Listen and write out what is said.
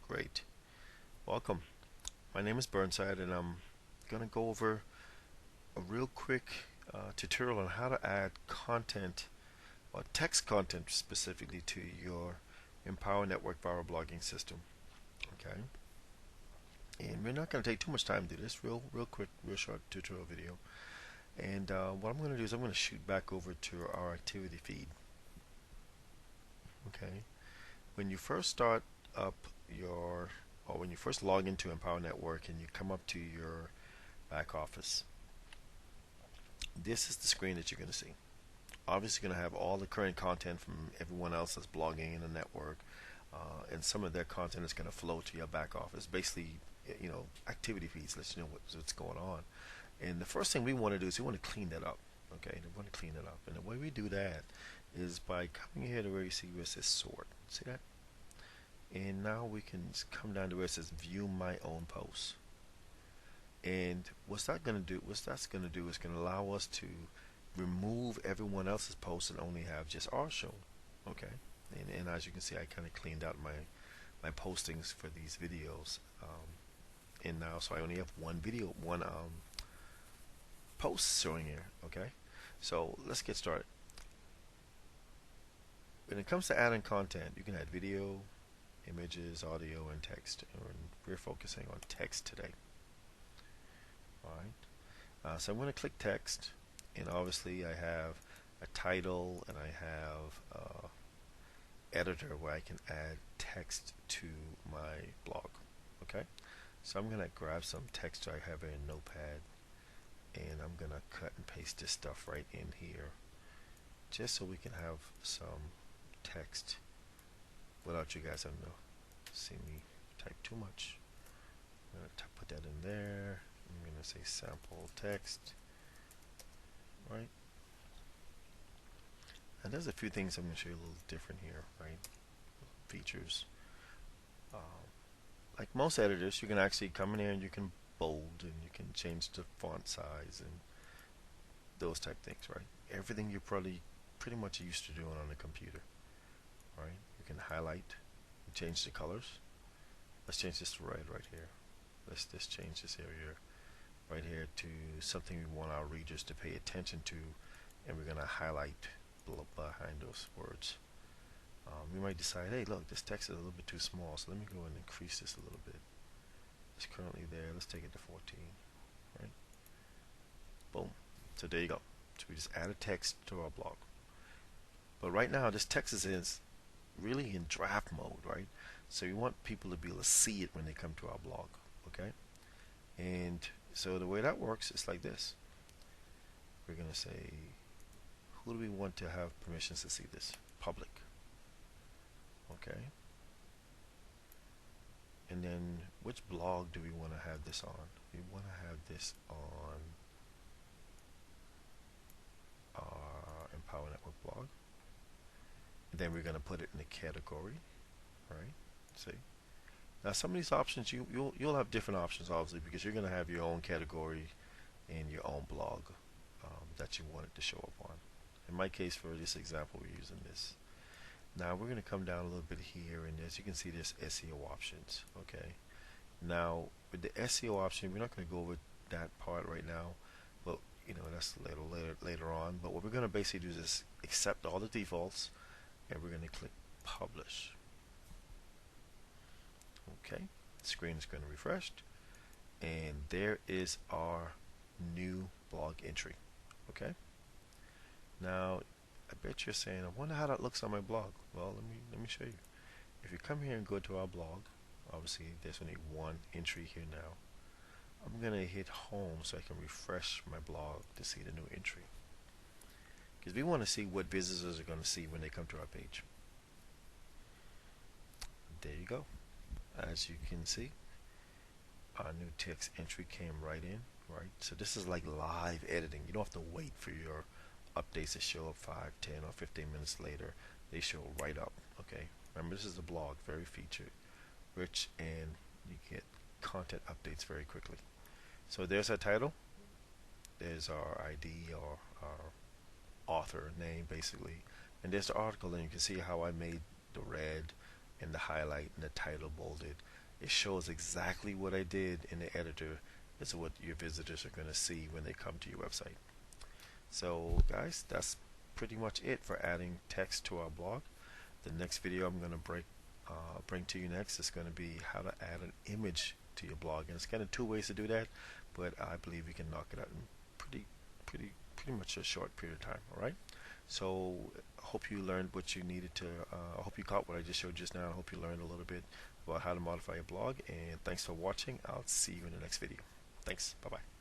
Great. Welcome. My name is Burnside, and I'm going to go over a real quick tutorial on how to add content or text content specifically to your EmpowerNetwork viral blogging system. Okay. And we're not going to take too much time to do this. Real quick, real short tutorial video. And what I'm going to do is I'm going to shoot back over to our activity feed. Okay. When you first start up when you first log into EmpowerNetwork and you come up to your back office, this is the screen that you're going to see. Obviously, you're going to have all the current content from everyone else that's blogging in the network, and some of their content is going to flow to your back office. Basically, activity feeds lets you know what's going on. And the first thing we want to do is we want to clean that up. Okay, we want to clean it up, and the way we do that is by coming here to where you see where it says sort. See that? And now we can come down to where it says view my own posts. And what's that's going to do is going to allow us to remove everyone else's posts and only have just ours shown. Okay. And as you can see, I kind of cleaned out my postings for these videos. And now, so I only have one post showing here. Okay. So let's get started. When it comes to adding content, you can add video, images, audio, and text. And we're focusing on text today. Alright. So I'm going to click text, and obviously I have a title and I have editor where I can add text to my blog. Okay. So I'm going to grab some text I have in Notepad, and I'm going to cut and paste this stuff right in here, just so we can have some text without you guys having to see me type too much. I'm going to put that in there. I'm going to say sample text, right? And there's a few things I'm going to show you a little different here, right? Features. Like most editors, you can actually come in here and you can bold and you can change the font size and those type things, right? Everything you're probably pretty much used to doing on a computer. Right? You can highlight and change the colors. Let's change this to red right here. Let's just change this area right here to something we want our readers to pay attention to, and we're going to highlight behind those words. We might decide, hey, look, this text is a little bit too small, so let me go and increase this a little bit. It's currently there. Let's take it to 14. Right? Boom. So there you go. So we just added text to our blog. But right now, this text is really in draft mode, right? So we want people to be able to see it when they come to our blog. Okay. And so the way that works is like this. We're going to say, who do we want to have permissions to see this? Public. Okay. And then which blog do we want to have this on? We want to have this on our EmpowerNetwork blog. And then we're going to put it in a category. Right. See. Now some of these options you'll have different options, obviously, because you're going to have your own category and your own blog that you want it to show up on. In my case, for this example, we're using this. Now we're going to come down a little bit here, and as you can see, there's SEO options. Okay. Now with the SEO option, we're not going to go over that part right now, but that's later on. But what we're going to basically do is accept all the defaults, and we're going to click publish. Okay, the screen is going to refresh, and there is our new blog entry. Okay. Now, I bet you're saying, I wonder how that looks on my blog. Well, let me show you. If you come here and go to our blog, obviously there's only one entry here now. I'm going to hit home so I can refresh my blog to see the new entry, because we want to see what visitors are going to see when they come to our page. There you go. As you can see, our new text entry came right in, right? So this is like live editing. You don't have to wait for your updates to show up 5, 10, or 15 minutes later. They show right up. Okay. Remember, this is a blog, very featured, rich, and you get content updates very quickly. So there's our title. There's our ID, or our author name, basically, and there's the article. And you can see how I made the red and the highlight and the title bolded. It shows exactly what I did in the editor. Is what your visitors are going to see when they come to your website. So guys, that's pretty much it for adding text to our blog. The next video I'm going to bring to you next is going to be how to add an image to your blog, and it's kind of two ways to do that, but I believe you can knock it out in pretty much a short period of time. All right. So I hope you learned what you needed to. I hope you caught what I just showed just now. I hope you learned a little bit about how to modify your blog. And thanks for watching. I'll see you in the next video. Thanks. Bye bye.